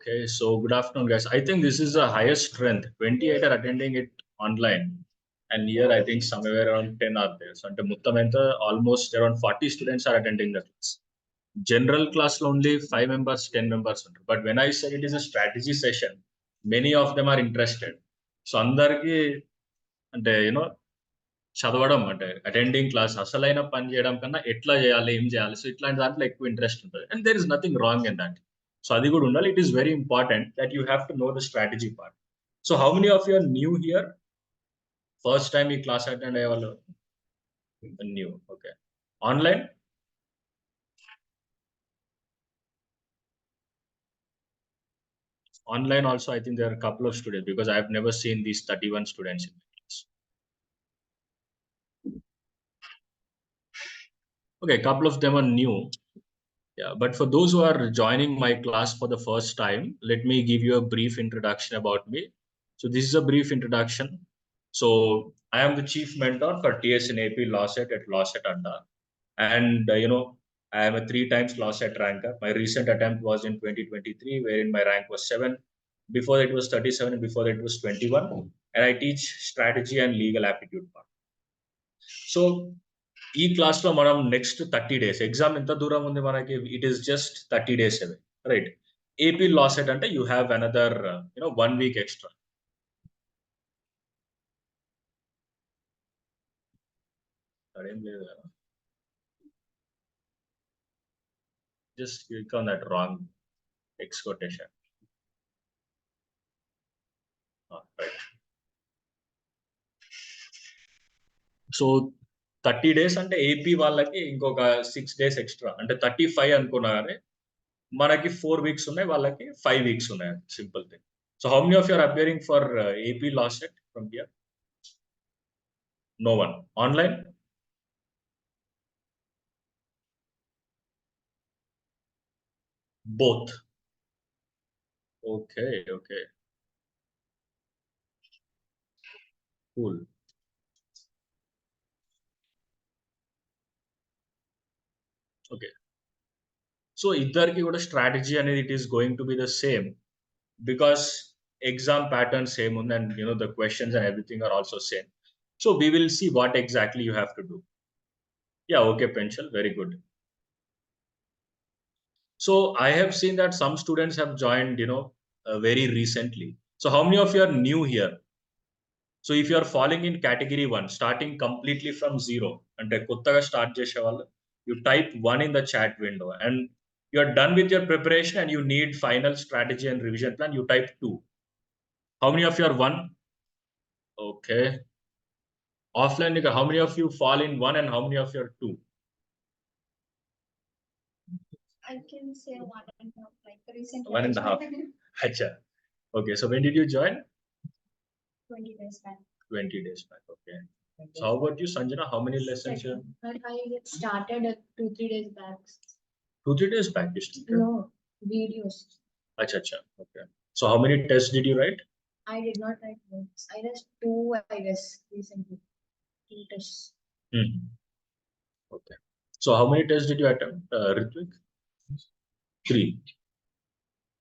Okay, so good afternoon, guys. I think this is the highest strength. 28 are attending it online, and here I think somewhere around 10 are there. So, almost around 40 students are attending the class. General class only 5 members, 10 members. But when I said it is a strategy session, many of them are interested. So, andarki, and చదవడం అంటే attending class అసలైన పని చేయడం కన్నా ఎట్లా చేయాలి ఏం చేయాలి సో ఇట్లాంటి దాంట్లో ఎక్కువ ఇంట్రెస్ట్ ఉంటుంది and there is nothing wrong in that so అది కూడా ఉండాలి it is very important that you have to know the strategy part so how many of you're new here first time ఈ class attend అయ్యే వాళ్ళు new okay online online also I think there are a couple of students because I have never seen these 31 students in my class. Okay, a couple of them are new. Yeah, but for those who are joining my class for the first time, let me give you a brief introduction about me. So this is a brief introduction. So I am the chief mentor for TS AP Lawcet at Lawcet Adda. And I am a 3 times Lawcet ranker. My recent attempt was in 2023, wherein my rank was 7. Before that it was 37, and before that it was 21. And I teach strategy and legal aptitude part. So ఈ class లో మనం next 30 days exam ఎంత దూరం ఉంది మనకి it is just 30 days away right AP LAWCET అంటే you have another 1 week extra అదేం లేదు కదా just click on that wrong X quotation right so 30 days అంటే ఏపీ వాళ్ళకి ఇంకొక 6 days ఎక్స్ట్రా అంటే 35 అనుకున్నా కానీ మనకి 4 weeks ఉన్నాయి వాళ్ళకి 5 weeks ఉన్నాయి simple thing so how many of you are appearing for AP LAWCET from here no one online both okay cool okay so ఇద్దరికి కూడా స్ట్రాటజీ అనేది it is going to be the same because exam pattern same ఉంది and the questions and everything are also same so we will see what exactly you have to do yeah okay Penchal very good so I have seen that some students have joined very recently so how many of you are new here so if you are falling in category 1 starting completely from zero ante kottaga start chese vallu you type 1 in the chat window and you are done with your preparation and you need final strategy and revision plan you type 2 how many of you are 1 okay offline how many of you fall in 1 and how many of you are 2 I can say 1.5 like recently 1.5 acha okay so when did you join 20 days back 20 days back okay so how about you Sanjana how many lessons you I started 2-3 days back 2-3 days back you started no videos acha okay so how many tests did you write I did not write notes I just 2 I guess recently 2 tests okay so how many tests did you attempt Ritvik 3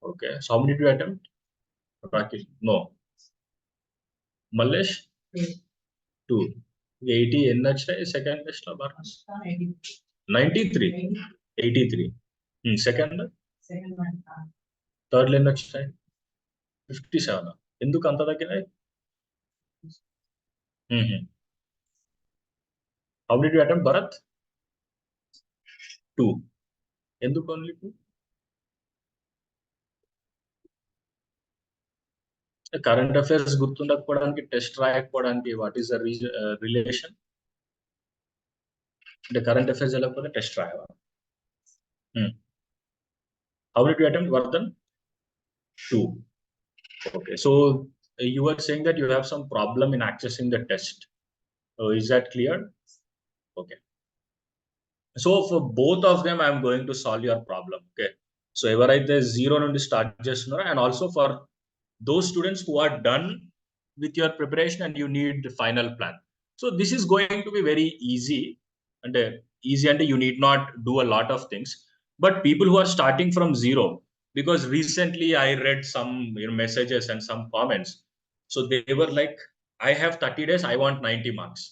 okay so how many did you attempt Rakesh no Mallesh 2 80 ఎన్ని వచ్చాయి second test లో marks 93 83 second third లో ఎన్ని వచ్చాయి 57 ఎందుకు అంత తగ్గినాయి how did you attempt Bharat 2 ఎందుకు ఓన్లీ 2 కరెంట్ అఫైర్స్ గుర్తుండకపోవడానికి టెస్ట్ రాయకపోవడానికి వాట్ ఈస్ ద రిలేషన్ అంటే కరెంట్ అఫైర్స్ వెళ్ళకపోతే టెస్ట్ రాయవా how did you attempt Vardhan 2 okay so you were saying that you have some problem in accessing the test is that clear okay so for both of them I am going to solve your problem okay so ఎవరైతే 0 నుండి start చేస్తున్నారో and also for those students who are done with your preparation and you need the final plan so this is going to be very easy and you need not do a lot of things but people who are starting from zero because recently I read some messages and some comments. So they were like, I have 30 days, I want 90 marks.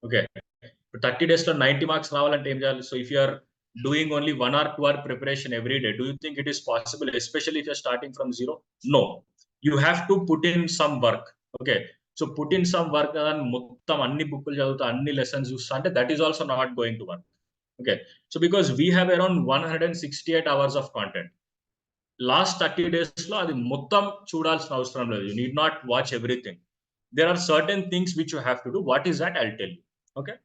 Okay. But 30 days to 90 marks రావాలంటే ఏం చేయాలి? So if you are doing only 1 or 2 hour preparation every day, do you think it is possible, especially if you're starting from zero? No. You have to put in some work. Okay. So put in some work and మొత్తం అన్ని బుక్కులు చదువుతా అన్ని lessons చూస్తా అంటే that is also not going to work. Okay. So because we have around 168 hours of content. Last 30 days లో అది మొత్తం చూడాల్సిన అవసరం లేదు. You need not watch everything. There are certain things which you have to do. What is that? I'll tell you. Okay.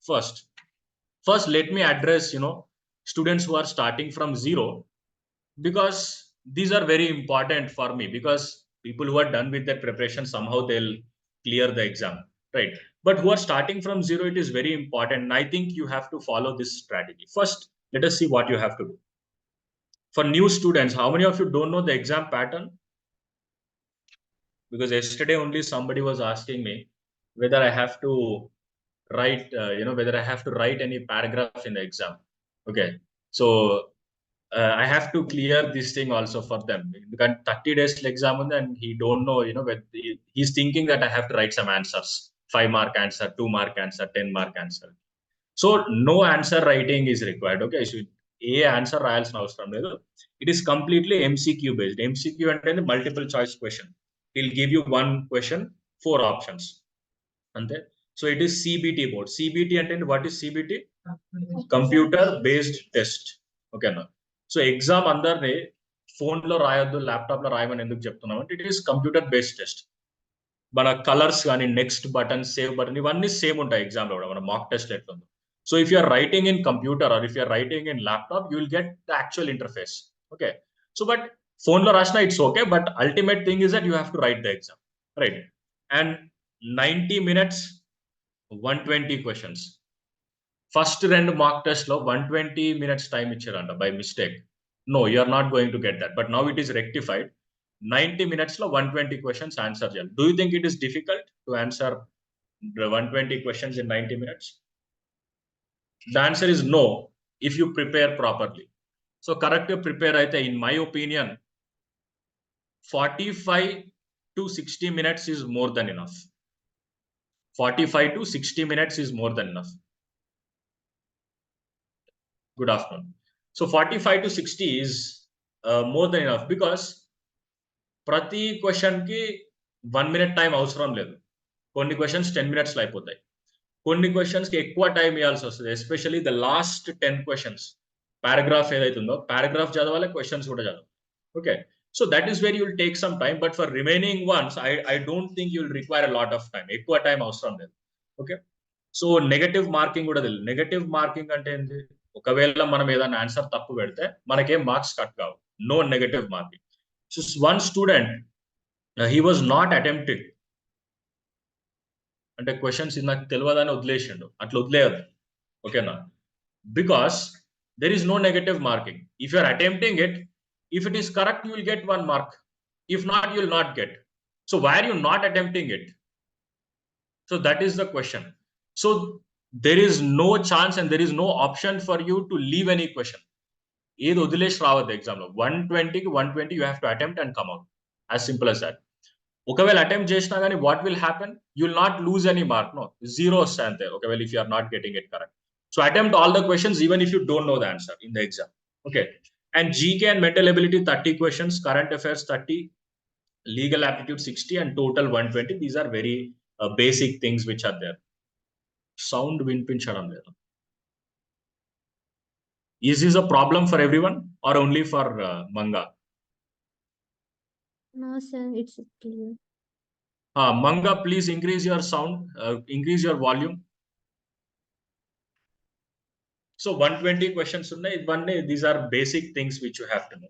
First let me address students who are starting from zero, because these are very important for me, because people who are done with their preparation somehow they'll clear the exam, right? But who are starting from zero, it is very important, and I think you have to follow this strategy. First, let us see what you have to do. For new students, how many of you don't know the exam pattern? Because yesterday only somebody was asking me whether I have to write whether I have to write any paragraph in the exam. Okay. So I have to clear this thing also for them, because 30 days exam and he don't know, he's thinking that I have to write some answers, 5-mark answer, 2-mark answer, 10-mark answer. So no answer writing is required. Okay. So a answer రాయాల్సిన అవసరం లేదు. It is completely MCQ based. MCQ అంటే multiple choice question. He'll give you one question, 4 options. అంతే. So it is CBT board. CBT అంటే what is CBT? Computer based test. ఓకేనా. So exam అందరినీ phone లో రాయొద్దు, laptop లో రాయమని ఎందుకు చెప్తున్నాం అంటే it is computer based test. మన కలర్స్ కానీ next button, save button same సేమ్ ఉంటాయి ఎగ్జామ్ లో కూడా, మన మాక్ టెస్ట్ ఎట్లుందో. So if you're writing in computer or if you're writing in laptop, you will get the actual interface. Okay. So but phone లో రాసినా it's okay, but ultimate thing is that you have to right the exam, right? And 90 minutes 120 questions. First 2 mock test లో 120 minutes time ఇచ్చారంట by mistake. No, you are not going to get that. But now it is rectified. 90 minutes లో 120 questions answer చేయాలి. Do you think it is difficult to answer the 120 questions in 90 minutes? The answer is no, if you prepare properly. So correct prepare అయితే, in my opinion, 45 to 60 minutes is more than enough. 45 to 60 minutes is more than enough. Good afternoon. So 45 to 60 is more than enough, because ప్రతి question కి 1 minute time అవసరం లేదు. కొన్ని questions 10 minutes లో అయిపోతాయి. కొన్ని questions కి ఎక్కువ టైం ఇవ్వాల్సి వస్తుంది, especially the last 10 questions. Paragraph ఏదైతుందో పారాగ్రాఫ్ చదవాలి, క్వశ్చన్స్ కూడా చదవాలి. Okay. So that is very you'll take some time, but for remaining once I don't think you'll require a lot of time. ఎక్కువ time అవసరం లేదు. Okay. So negative marking కూడా తెలియదు. Negative marking అంటే ఏంటి? ఒకవేళ మనం ఏదైనా ఆన్సర్ తప్పు పెడితే మనకేం మార్క్స్ కట్ కావు. No negative marking. So one student he was not attempting, అంటే క్వశ్చన్స్ నాకు తెలియదని వదిలేసిండు. అట్లా వదిలేయద్దు. ఓకేనా? Because there is no negative marking. If you are attempting it, if it is correct, you will get 1 mark. If not, you will not get. So why are you not attempting it? So that is the question. So there is no chance and there is no option for you to leave any question. ఏది వదిలేసి రావద్దు exam లో. 120కి 120 you have to attempt and come out. As simple as that. ఒకవేళ attempt చేసినా కానీ what will happen? You will not lose any mark. No, 0 వస్తాయి అంతే. ఒకవేళ if you are not getting it correct. So attempt all the questions even if you don't know the answer in the exam. Okay. And GK and mental ability 30 questions, current affairs 30, legal aptitude 60, and total 120. These are very basic things which are there. Sound వినిపించడం లేదు. Is this a problem for everyone or only for Manga? No, sir, it's clear. Manga, please increase your sound, increase your volume. So 120 questions ఉన్నాయి. These are basic things which you have to know.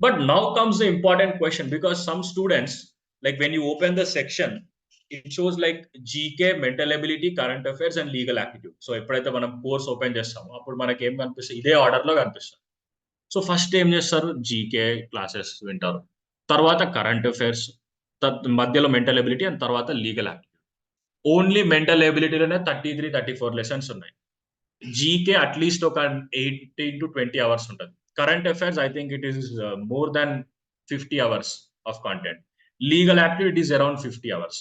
But now comes the important question, because some students, like when you open the section, it shows like GK, mental ability, current affairs, and legal aptitude. So ఎప్పుడైతే మనం course open చేస్తామో అప్పుడు మనకి ఏం కనిపిస్తుంది? ఇదే order లో కనిపిస్తుంది. సో ఫస్ట్ ఏం చేస్తారు? జీకే క్లాసెస్ వింటారు, తర్వాత కరెంట్ అఫైర్స్, మధ్యలో మెంటల్ ఎబిలిటీ, అండ్ తర్వాత లీగల్ యాప్టిట్యూడ్. ఓన్లీ మెంటల్ ఎబిలిటీలోనే 33-34 లెసన్స్ ఉన్నాయి. జీకే అట్లీస్ట్ ఒక 18 to 20 hours ఉంటుంది. Current affairs, I think it is more than 50 hours of content. Legal aptitude is around 50 hours.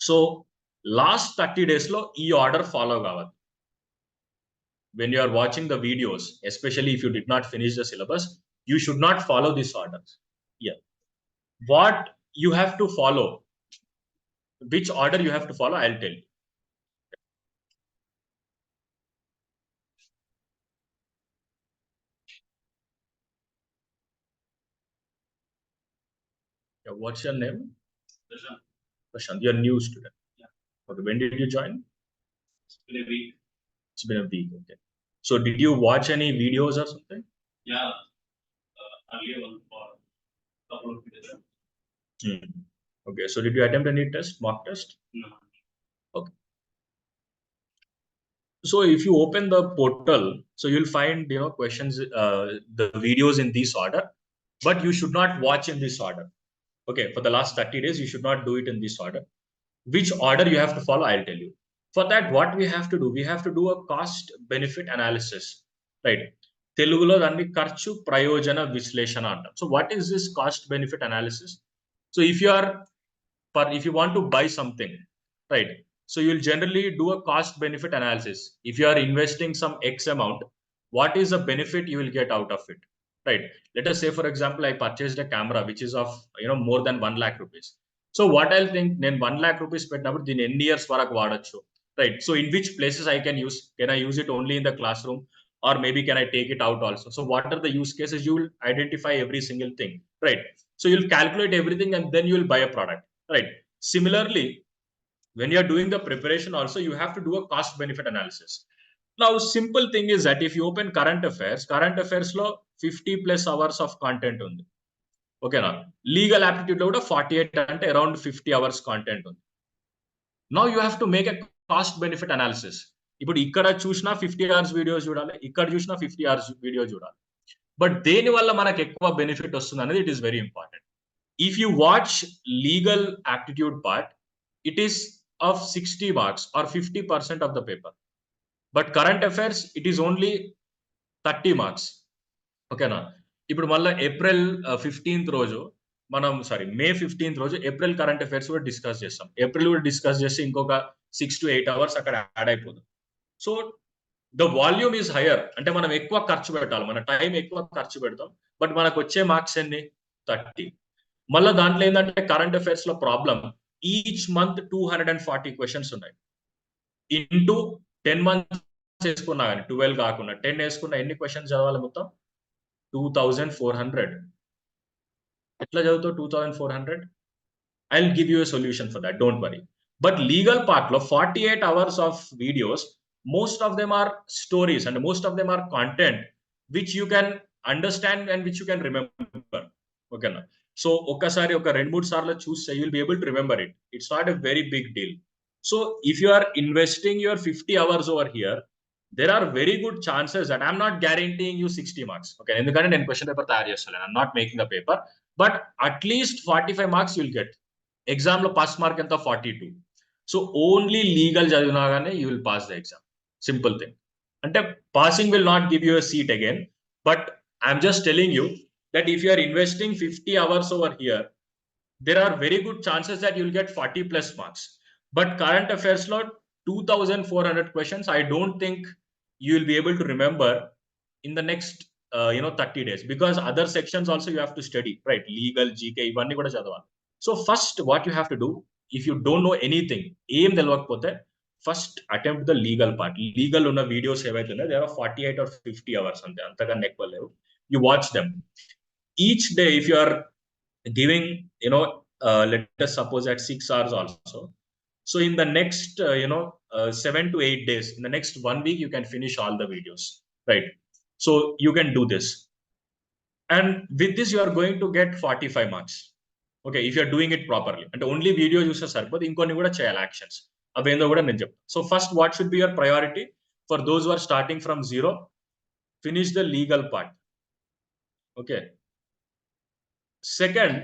So last 30 days lo e order follow kavadu. When you are watching the videos, especially if you did not finish the syllabus, you should not follow this order. Yeah. What you have to follow, which order you have to follow, I'll tell you. Yeah, what's your name? Prashant. You're a new student. Yeah. Okay. When did you join? It's been a week. It's been a week. Okay. So did you watch any videos or something? Yeah. Earlier one for a couple of videos. Okay. So did you attempt any test, mock test? No. Okay. So if you open the portal, so you'll find questions, the videos in this order, but you should not watch in this order. Okay. For the last 30 days, you should not do it in this order. Which order you have to follow, I'll tell you. For that, what we have to do, we have to do a cost benefit analysis, right? Telugulo danni ఖర్చు ప్రయోజన విశ్లేషణ అంటాం. So what is this cost benefit analysis? So if you want to buy something, right? So you'll generally do a cost benefit analysis. If you are investing some X amount, what is the benefit you will get out of it, right? Let us say, for example, I purchased a camera which is of more than 1 lakh rupees. So what I'll think, then 1 lakh rupees పెట్టినప్పుడు దీన్ని ఎన్ని years వరకు వాడొచ్చు, right? So in which places I can I use it only in the classroom, or maybe can I take it out also? So what are the use cases? You will identify every single thing, right? So you'll calculate everything and then you will buy a product, right? Similarly, when you're doing the preparation also, you have to do a cost benefit analysis. Now simple thing is that if you open current affairs lo 50 plus hours of content undi. Okay na, legal aptitude lo 48 ante around 50 hours content undi. Now you have to make a cost benefit analysis. ఇప్పుడు ఇక్కడ చూసినా 50 hours video చూడాలి, ఇక్కడ చూసినా 50 hours video చూడాలి. But దేని వల్ల మనకు ఎక్కువ బెనిఫిట్ వస్తుంది అనేది it is very important. If you watch legal aptitude part, it is of 60 marks or 50% of the paper. But current affairs, it is only 30 marks. Okay na? ఇప్పుడు మళ్ళీ April 15th రోజు మే 15th రోజు April current affairs కూడా discuss చేస్తాం. April కూడా discuss చేసి ఇంకొక 6 to 8 hours అక్కడ యాడ్ అయిపోతుంది. So the volume is hire, అంటే మనం ఎక్కువ ఖర్చు పెట్టాలి, మన టైం ఎక్కువ ఖర్చు పెడతాం, బట్ మనకు వచ్చే మార్క్స్ ఎన్ని 30. మళ్ళీ దాంట్లో ఏంటంటే కరెంట్ అఫైర్స్ లో ప్రాబ్లం, ఈచ్ మంత్ 240 క్వశ్చన్స్ ఉన్నాయి. ఇంటూ 10 months వేసుకున్నా కానీ 12 కాకుండా 10 వేసుకున్నా ఎన్ని క్వశ్చన్స్ చదవాలి మొత్తం? 2400. ఎట్లా చదువుతావు 2400? I'll give you a solution for that, don't worry. But legal part lo 48 hours of videos, most of them are stories and most of them are content which you can understand and which you can remember. Okay na? So ఒకసారి ఒక 2-3 సార్లు చూస్తే you will be able to remember it. It's not a very big deal. So if you are investing your 50 hours over here, there are very good chances that I'm not guaranteeing you 60 marks. Okay, ఎందుకంటే నేను question paper తయారు చేస్తాను, I'm not making the paper, but at least 45 marks you'll get. Exam లో pass mark ఎంత? 42. So only legal చదివినా కానీ you will pass the exam. Simple thing. అంటే passing will not give you a seat again, but I'm just telling you that if you are investing 50 hours over here, there are very good chances that you'll get 40 plus marks. But current affairs lo 2400 questions, I don't think you will be able to remember in the next 30 days, because other sections also you have to study, right? Legal, GK ఇవన్నీ కూడా చదవాలి. So first what you have to do, if you don't know anything, ఏం తెలియకపోతే first attempt the legal part. Legal ఉన్న videos ఏవైతే ఉన్నాయో there are 48 or 50 hours అంతే, అంతకన్నా ఎక్కువ లేవు. You watch them each day. If you are giving let us suppose at 6 hours also, so in the next 7 to 8 days, in the next 1 week, you can finish all the videos, right? So you can do this, and with this you are going to get 45 marks. Okay, if you are doing it properly, and only video చూస్తే సరిపోదు, ఇంకొన్ని కూడా చేయాలి actions. అవేందో కూడా నేను చెప్తాను. So first what should be your priority for those who are starting from zero? Finish the legal part. Okay. Second,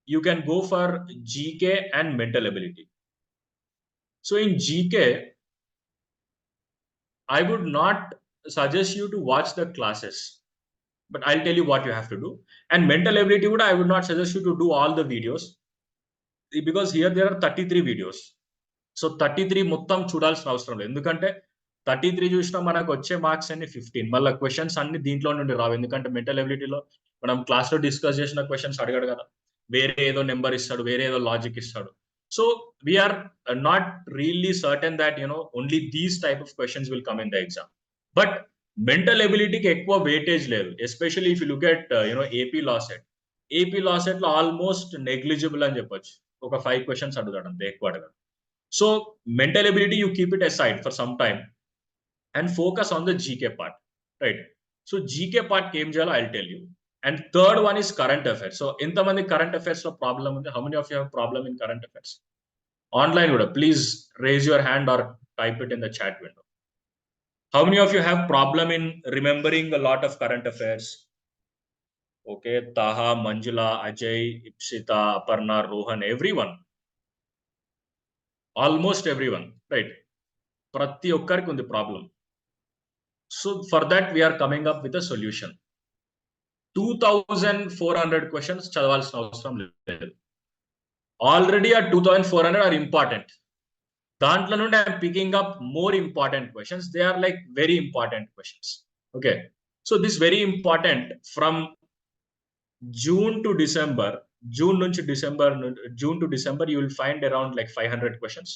you can go for GK and mental ability. So in GK, I would not suggest you to watch the classes. but I'll tell you what you have to do. And mental ability would, I would not suggest you to do all the videos, because here there are 33 videos. So 33 మొత్తం చూడాల్సిన అవసరం లేదు, ఎందుకంటే 33 చూసినా మనకు వచ్చే marks అన్ని 15. మళ్ళీ క్వశ్చన్స్ అన్ని దీంట్లో నుండి రావు, ఎందుకంటే మెంటల్ ఎబిలిటీలో మనం క్లాస్లో డిస్కస్ చేసిన క్వశ్చన్స్ అడగడు కదా, వేరే ఏదో నెంబర్ ఇస్తాడు, వేరే ఏదో లాజిక్ ఇస్తాడు. So we're not really certain that only these type of questions will come in the exam. But mental ఎబిలిటీకి ఎక్కువ వెయిటేజ్ లేదు, especially if you look at AP LAWCET. AP LAWCET లో ఆల్మోస్ట్ నెగ్లిజిబుల్ అని చెప్పొచ్చు, ఒక 5 క్వశ్చన్స్ అడుగుతాడు అంతే, ఎక్కువ అడగడు. So mental ability, you keep it aside for some time and focus on the GK part, right? So GK part came jala, I'll tell you. And third one is current affairs. So in the current affairs lo problem, how many of you have problem in current affairs? Online would please raise your hand or type it in the chat window. How many of you have problem in remembering a lot of current affairs? Okay, Taha, Manjula, Ajay, Ipsita, Aparna, Rohan, everyone. Almost everyone, right? Prati okkariki undi problem. So for that we are coming up with a solution. 2400 questions చదవాల్సిన అవసరం లేదు. Already ఆ 2400 are important. దాంట్లో నుండి I'm picking up more important questions. They are like very important questions. Okay. So this very important from June to December. June to December you will find around like 500 questions.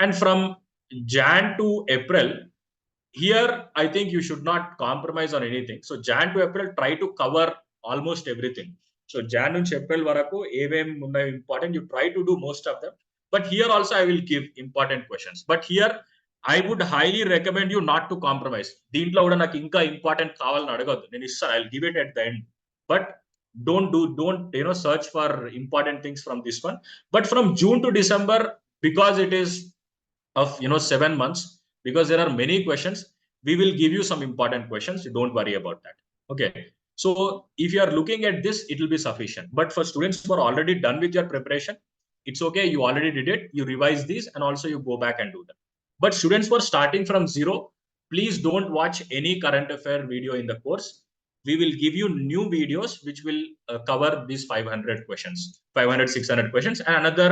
And from Jan to April, here I think you should not compromise on anything. So Jan to April, try to cover almost everything. So Jan to April varaku evem important, you try to do most of them. But here also I will give important questions. But here I would highly recommend you not to compromise. Deentlo kuda నాకు ఇంకా important కావాలని అడగొద్దు, నేను ఇస్తాను, I'll give it at the end. But don't search for important things from this one. But from June to December, because it is of 7 months, because there are many questions, we will give you some important questions. Don't worry about that. Okay. So if you are looking at this, it will be sufficient. But for students who are already done with your preparation, it's okay. You already did it. You revise these and also you go back and do them. But students who are starting from zero, please don't watch any current affair video in the course. We will give you new videos which will cover these 500 questions, 500, 600 questions, and another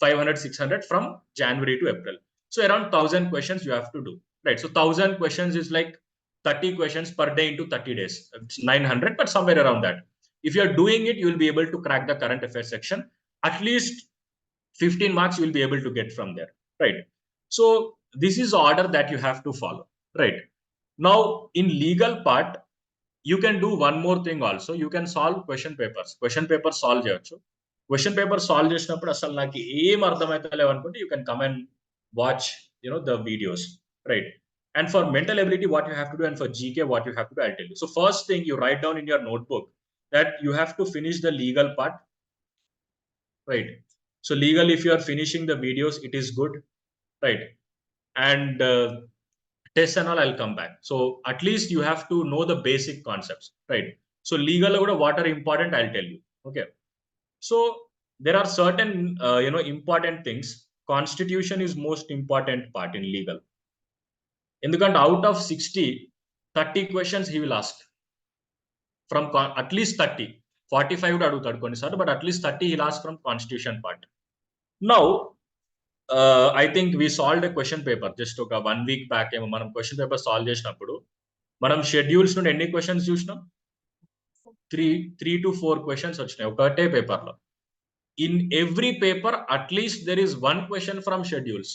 500, 600 from January to April. So around 1000 questions you have to do, right? So 1000 questions is like 30 questions per day into 30 days. It's 900, but somewhere around that. If you are doing it, you will be able to crack the current affairs section. At least 15 marks you will be able to get from there, right? So this is the order that you have to follow, right? Now in legal part, you can do one more thing also. You can solve question papers. Question paper solve cheyochu. Question paper solve చేసినప్పుడు అసలు నాకు ఏం అర్థమైతలేవు అనుకుంటే you can come and watch the videos, right? And for mental ability, what you have to do, and for GK, what you have to do, I'll tell you. So first thing, you write down in your notebook that you have to finish the legal part, right? So legal, if you are finishing the videos, it is good, right? And tests and all, I'll come back. So at least you have to know the basic concepts, right? So legal, what are important, I'll tell you. Okay. So there are certain important things. Constitution is most important part in legal. ఎందుకంటే out of 60, 30 questions he will ask from at least 30. 45 కూడా అడుగుతాడు కొన్నిసార్లు, but at least 30 he'll ask from constitution part. Now I think we solved a question paper just ఒక 1 week back ఏమో మనం question paper solve చేసినప్పుడు మనం schedules నుండి ఎన్ని క్వశ్చన్స్ చూసినాం? 3 to 4 క్వశ్చన్స్ వచ్చినాయి ఒకటే పేపర్ లో. In every paper at least there is one question from schedules,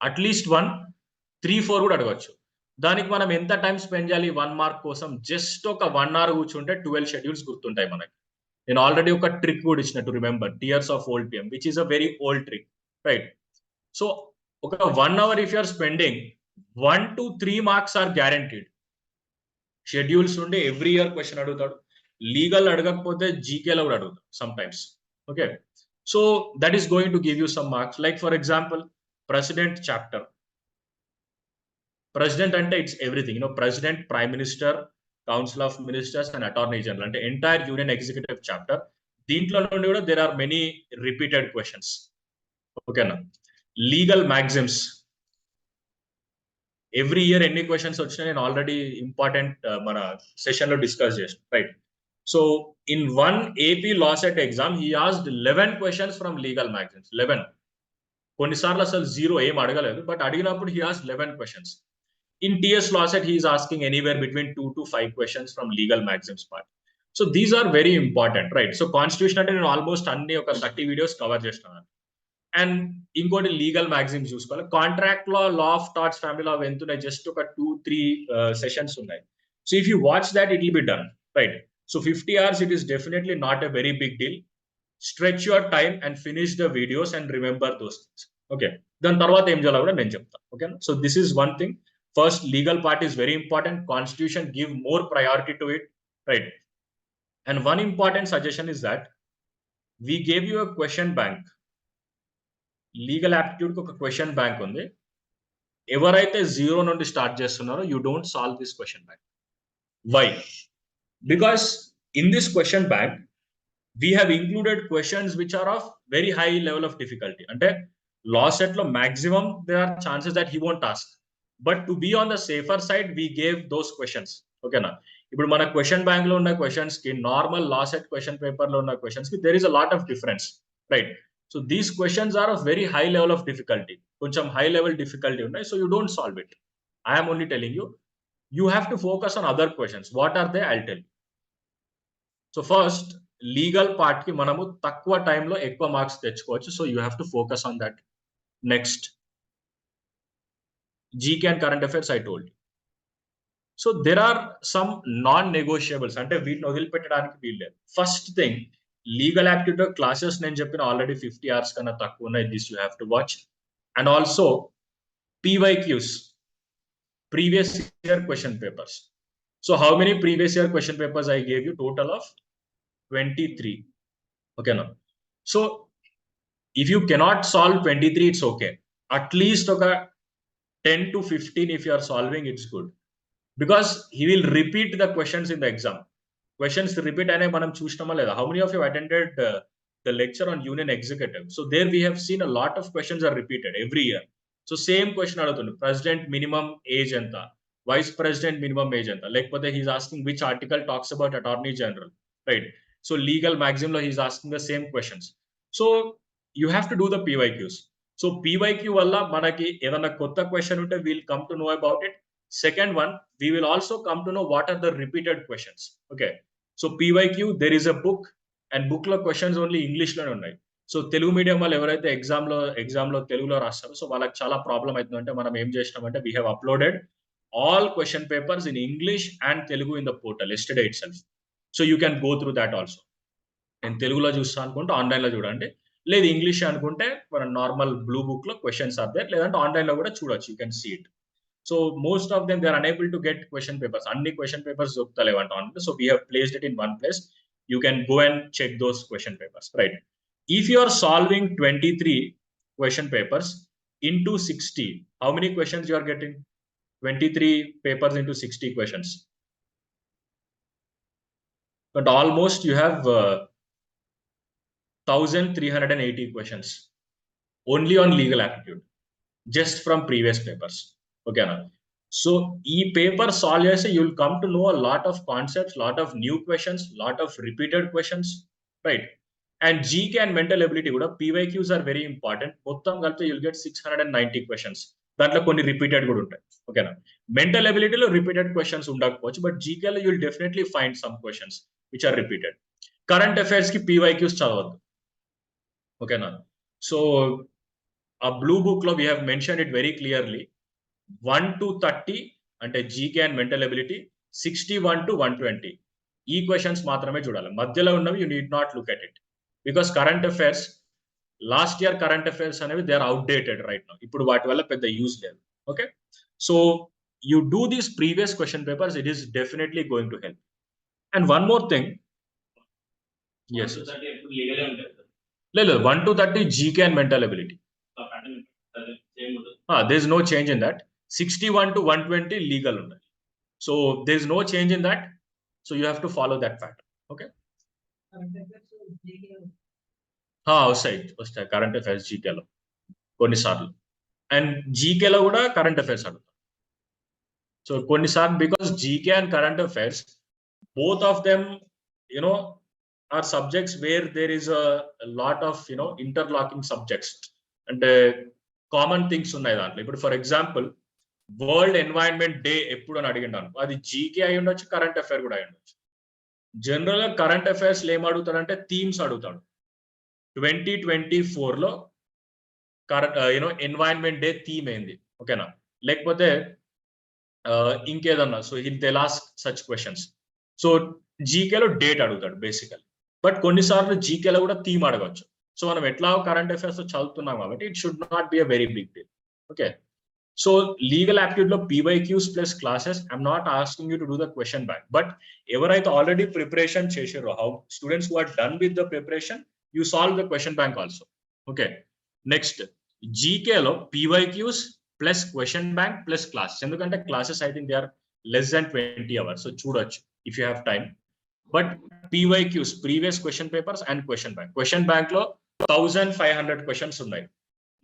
at least 1, 3, 4 కూడా అడగవచ్చు. దానికి మనం ఎంత టైం స్పెండ్ చేయాలి 1 మార్క్ కోసం? జస్ట్ ఒక 1 hour కూర్చుంటే 12 షెడ్యూల్స్ గుర్తుంటాయి మనకి. నేను ఆల్రెడీ ఒక ట్రిక్ కూడా ఇచ్చిన to remember tears of old PM, which is a very old trick, right? So ఒక 1 hour if you are spending, 1 to 3 marks are guaranteed. Schedules నుండి ఎవ్రీ ఇయర్ క్వశ్చన్ అడుగుతాడు. లీగల్ అడగకపోతే జీకేలో కూడా అడుగుతాడు some times. Okay. So that is going to give you some marks. Like for example, president chapter. President ante it's everything. President, prime minister, council of ministers, and attorney general. Ante entire union executive chapter. Deentlo nundi kuda there are many repeated questions. Okay na. Legal maxims. Every year ఎన్ని questions వచ్చినా నేను already important మన session లో discuss చేస్తాను, right? So in one AP LAWCET exam he asked 11 questions from legal magazines. 11. కొన్నిసార్లు అసలు zero ఏం అడగలేదు, బట్ అడిగినప్పుడు he asked 11 questions. In TS Lawcet, he is asking anywhere between 2 to 5 questions from legal maxims part. So these are very important, right? So constitution అంటే నేను almost అన్ని ఒక 30 videos cover చేస్తున్నాను. అండ్ ఇంకోటి legal magazines చూసుకోవాలి. Contract law, law of torts, family law వెళ్తున్నాయి, just ఒక 2-3 sessions ఉన్నాయి. So if you watch that it will be done, right? So 50 hours it is definitely not a very big deal. Stretch your time and finish the videos and remember those things. Okay, దాని తర్వాత ఏం చేయాలో కూడా నేను చెప్తాను. Okay, so this is one thing. First, legal part is very important. Constitution give more priority to it, right? And one important suggestion is that we gave you a question bank. Legal aptitude ko question bank undi. ఎవరైతే zero నుండి start చేస్తున్నారో you don't solve this question bank. Why? Because in this question bank we have included questions which are of very high level of difficulty. అంటే Lawcet లో maximum there are chances that he won't ask. But to be on the safer side we gave those questions. ఓకేనా? ఇప్పుడు మన question bank లో ఉన్న questions కి normal LAWCET question paper లో ఉన్న క్వశ్చన్స్ కి there is a lot of difference, right? So these questions are of very high level of difficulty. కొంచెం హై లెవెల్ డిఫికల్టీ ఉన్నాయి. So you don't solve it. I'm only telling you, you have to focus on other questions. What are they? I'll tell you. So first legal part కి మనము తక్కువ టైంలో ఎక్కువ marks తెచ్చుకోవచ్చు. So you have to focus on that. Next, GK and current affairs I told you. So there are some non-negotiables. అంటే వీటిని వదిలిపెట్టడానికి వీల్లేదు. First thing, legal aptitude classes నేను చెప్పిన ఆల్రెడీ 50 hours కన్నా తక్కువ ఉన్నాయి. This you have to watch. And also PYQs, previous year question papers. So how many previous year question papers I gave you? Total of 23. ఓకేనా? So if you cannot solve 23, it's okay. At least ఒక 10 to 15 if you are solving, it's good, because he will repeat the questions in the exam. Questions repeat ane manam chusnama leda. How many of you attended the lecture on union executive? So there we have seen a lot of questions are repeated every year. So same question adugutundu, president minimum age enta, vice president minimum age enta, lekapothe he is asking which article talks about attorney general, right? So legal maxim lo he is asking the same questions. So you have to do the PYQs. So PYQ వల్ల మనకి ఏదైనా కొత్త question ఉంటే we'll come to know about it. Second one, we will also come to know what are the repeated questions. Okay, so PYQ there is a book, and book లో questions only English లోనే ఉన్నాయి. So Telugu medium వాళ్ళు ఎవరైతే exam లో తెలుగులో రాస్తారో so వాళ్ళకి చాలా problem అవుతుందంటే మనం ఏం చేసినామంటే we have uploaded all question papers in English and Telugu in the portal yesterday itself. So you can go through that also. నేను తెలుగులో చూస్తా అనుకుంటే ఆన్లైన్ లో చూడండి, లేదు ఇంగ్లీష్ అనుకుంటే మన నార్మల్ బ్లూ బుక్ లో క్వశ్చన్స్ ఆర్ దేర్, లేదంటే ఆన్లైన్ లో కూడా చూడొచ్చు. You can see it. So most of them they are unable to get question papers. అన్ని క్వశ్చన్ పేపర్స్ దొరుకుతలేవంట online. So we have placed it in one place. You can go and check those question papers, right? If you are solving 23 question papers into 60, how many questions you are getting? 23 papers into 60 questions. But almost you have 1380 questions only on legal aptitude, just from previous papers. Okay, now so paper solve chese you will come to know a lot of concepts, lot of new questions, lot of repeated questions, right? And GK and mental ability kuda PYQs are very important. Mottam kalpe you will get 690 questions. దాంట్లో కొన్ని repeated కూడా ఉంటాయి. ఓకేనా? Mental ఎబిలిటీలో repeated questions ఉండకపోవచ్చు, but జీకేలో you will definitely find some questions which are repeated. Current affairs కి PYQs చదవద్దు. ఓకేనా? సో ఆ బ్లూ బుక్ లో we have mention it very clearly. 1 to 30 అంటే GK and mental ability, 61 to 120 ఈ క్వశ్చన్స్ మాత్రమే చూడాలి. మధ్యలో ఉన్నవి you need not look at it, because current affairs last year current affairs అనేవి they are outdated right now. ఇప్పుడు వాటి వల్ల పెద్ద యూజ్ లేదు. Okay, so you do these previous question papers, it is definitely going to help. And one more thing, yes, లేదు 1 to 30 GK and mental ability, there is no change in that. 61 to 120 legal ఉన్నాయి. So there is no change in that, so you have to follow that pattern. Okay, వస్తాయి current affairs జీకేలో కొన్నిసార్లు, and జీకేలో కూడా current affairs అడుగుతాం. So కొన్నిసార్లు because GK and current affairs, both of them, are subjects where there is a lot of, interlocking subjects and common things ఉన్నాయి దాంట్లో. ఇప్పుడు for example world environment day ఎప్పుడు అని అడిగిండాను, అది జీకే అయి ఉండొచ్చు, కరెంట్ అఫైర్ కూడా అయి ఉండొచ్చు. జనరల్ గా కరెంట్ అఫైర్స్ లో ఏం అడుగుతాడంటే థీమ్స్ అడుగుతాడు. 2024 లో ఎన్వైరన్మెంట్ డే థీమ్ ఏంది, ఓకేనా, లేకపోతే ఇంకేదన్నా. So they last such questions. So జీకేలో డేట్ అడుగుతాడు బేసికల్, బట్ కొన్నిసార్లు జీకేలో కూడా థీమ్ అడగవచ్చు. సో మనం ఎట్లా కరెంట్ అఫైర్స్ చదువుతున్నాం కాబట్టి it should not be a very big deal. Okay, so legal aptitude లో PYQs plus classes, I'm not asking you to do the question bank, but ఎవరైతే already preparation చేసారో, how students who are done with the preparation, you solve the question bank also. Okay, next జీకేలో PYQs plus question bank plus classes. ఎందుకంటే classes I think they are less than 20 hours, so చూడొచ్చు if you have time. But PYQs previous question papers and question bank. Question bank లో 1500 questions ఉన్నాయి,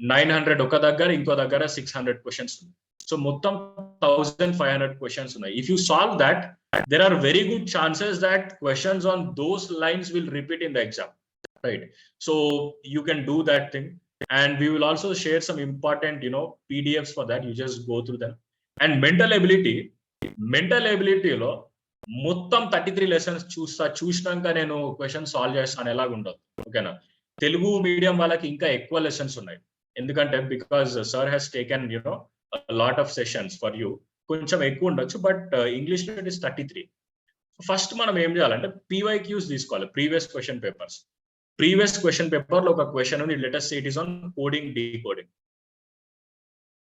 900 ఒక దగ్గర, ఇంకో దగ్గర 600 questions ఉన్నాయి. So మొత్తం 1500 క్వశ్చన్స్ ఉన్నాయి. If you solve that, there are very good chances that questions on those lines will repeat in the exam, right? So you can do that thing, and we will also share some important, PDFs for that. You just go through them. And mental ability లో మొత్తం 33 lessons చూసినాక నేను question solve చేస్తాను ఎలాగుండదు, ఓకేనా. Telugu medium వాళ్ళకి ఇంకా ఎక్కువ lessons ఉన్నాయి, ఎందుకంటే because sir has taken lot of sessions for you. కొంచెం ఎక్కువ ఉండొచ్చు, బట్ ఇంగ్లీష్ లో ఇట్ ఇస్ 33. ఫస్ట్ మనం ఏం చేయాలంటే PYQs తీసుకోవాలి, previous question papers. Previous question paper లో ఒక క్వశ్చన్ ఉంది, let us say it is on coding decoding.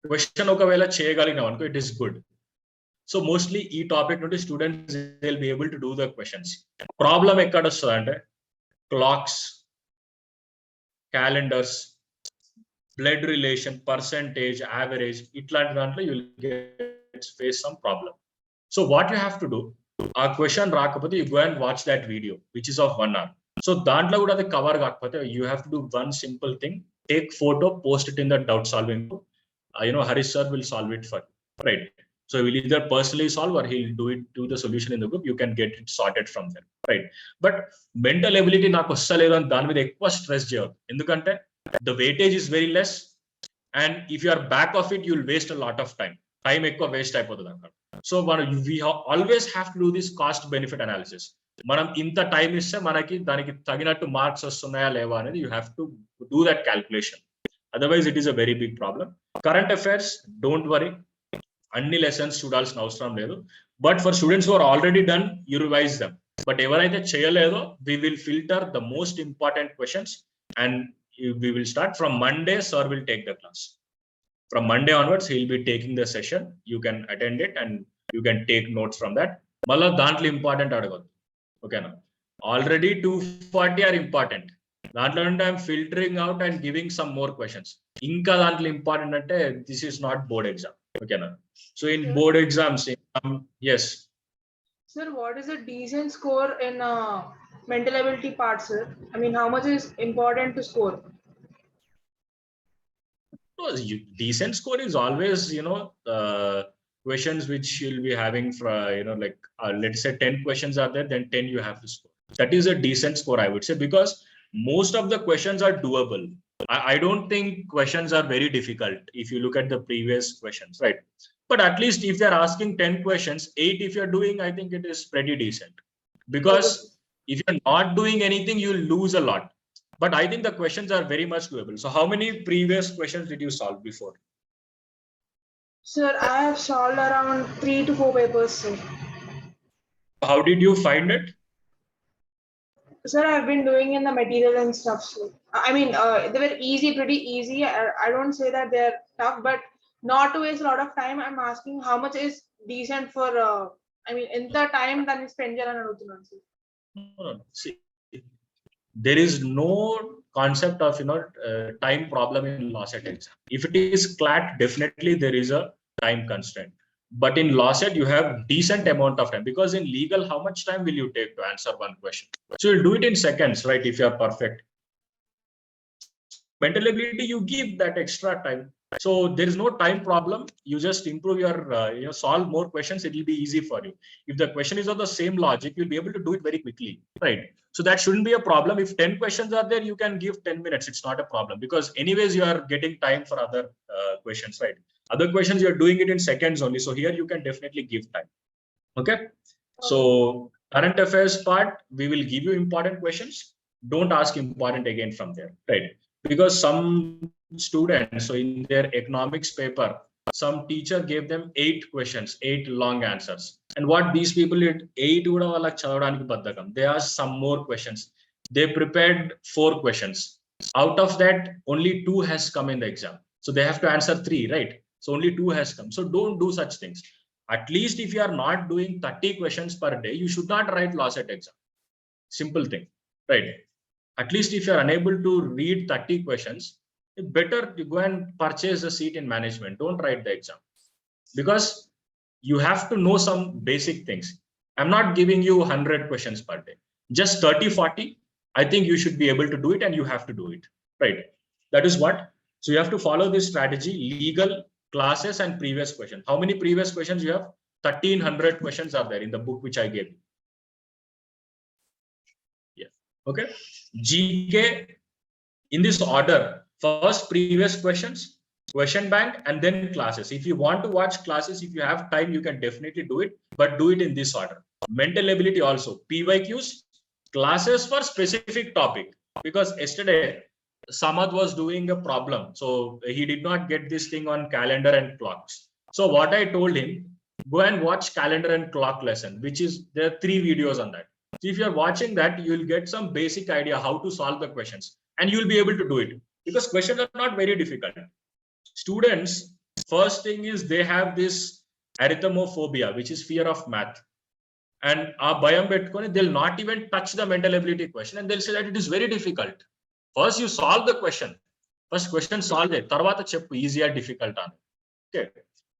Question ఒకవేళ చేయగలిగినాం అనుకో, it is good. So mostly ఈ టాపిక్ నుండి students will be able to do the questions. Problem ఎక్కడ వస్తుంది అంటే clocks, calendars, blood relation, percentage, average, ఇట్లాంటి దాంట్లో you will face some problem. So what you have to do, ఆ question రాకపోతే you go and watch that video which is of 1 hour. So దాంట్లో కూడా అది కవర్ కాకపోతే you have to do one simple thing, take photo, post it in the doubt solving. Harish sir will solve it for you, right? So he will either personally solve or he'll do the solution in the group. You can get it sorted from there, right? But mental ability నాకు వస్తలేదు అని దాని మీద ఎక్కువ stress చేయదు, ఎందుకంటే the weightage is very less, and if you are back of it, you will waste a lot of time ఎక్కువ waste అయిపోతుంది అక్కడ. So we always have to do this cost benefit analysis. మనం ఇంత time ఇస్తే మనకి దానికి తగినట్టు marks వస్తున్నాయా లేవా అనేది you have to do that calculation. Otherwise it is a very big problem. Current affairs, don't worry, అన్ని లెసన్స్ చూడాల్సిన అవసరం లేదు. But for students who are already done, you revise them. But ఎవరైతే చేయలేదో, we will filter the most important questions and we will start from Monday. Sir will take the class. From Monday onwards, he will be taking the session. You can attend it and you can take notes from that. మళ్ళా దాంట్లో important అడగద్దు, ఓకేనా. Already 240 are important. దాంట్లో నుండి I'm filtering out and giving some more questions. ఇంకా దాంట్లో important అంటే this is not board exam, ఓకేనా. So in board exams, yes. Sir, what is a decent score in mental ability part, sir? I mean, how much is important to score? Decent score is always, questions which you'll be having for, like let's say 10 questions are there, then 10 you have to score. That is a decent score, I would say, because most of the questions are doable. I don't think questions are very difficult if you look at the previous questions, right? But at least if they're asking 10 questions, 8 if you're doing, I think it is pretty decent. Because if you're not doing anything, you'll lose a lot. But I think the questions are very much doable. So how many previous questions did you solve before? Sir, I have solved around 3 to 4 papers, sir. How did you find it? Sir, I've been doing in the material and stuff. So, I mean, they were easy, pretty easy. I don't say that they're tough, but not to waste a lot of time, I'm asking how much is decent for, I mean, in the time that is spent on adugutunnan, sir. No. See, there is no concept of, time problem in Lawcet exam. If it is CLAT, definitely there is a time constraint. But in Lawcet, you have decent amount of time, because in legal, how much time will you take to answer one question? So you'll do it in seconds, right? If you are perfect. Mental ability, you give that extra time. So there is no time problem. You just improve your, solve more questions. It will be easy for you. If the question is of the same logic, you'll be able to do it very quickly, right? So that shouldn't be a problem. If 10 questions are there, you can give 10 minutes. It's not a problem because anyways, you are getting time for other questions, right? Other questions, you're doing it in seconds only. So here you can definitely give time. Okay. So current affairs part, we will give you important questions. Don't ask important again from there, right? Because some students, so in their economics paper, some teacher gave them 8 questions, 8 long answers. And what these people did, 8 kuda vallaki chadavadaniki baddakam. They asked some more questions. They prepared 4 questions. Out of that, only 2 has come in the exam. So they have to answer 3, right? So only 2 has come. So don't do such things. At least if you are not doing 30 questions per day, you should not write Lawcet exam. Simple thing, right? At least if you are unable to read 30 questions, it's better you go and purchase a seat in management. Don't write the exam because you have to know some basic things. I'm not giving you 100 questions per day, just 30, 40. I think you should be able to do it and you have to do it, right? That is what. So you have to follow this strategy, legal, classes and previous questions. How many previous questions you have? 1300 questions are there in the book which I gave you. Yeah. Okay. GK in this order. First previous questions, question bank, and then classes. If you want to watch classes, if you have time, you can definitely do it, but do it in this order. Mental ability also. PYQs, classes for specific topic. Because yesterday Samad was doing a problem. So he did not get this thing on calendar and clocks. So what I told him, go and watch calendar and clock lesson, which is there are 3 videos on that. So if you're watching that, you'll get some basic idea how to solve the questions and you'll be able to do it because questions are not very difficult. Students, first thing is they have this arithmophobia, which is fear of math. And they'll not even touch the mental ability question and they'll say that it is very difficult. First, you solve the question. First question solve it. Tarvata cheppu easy or difficult. Okay.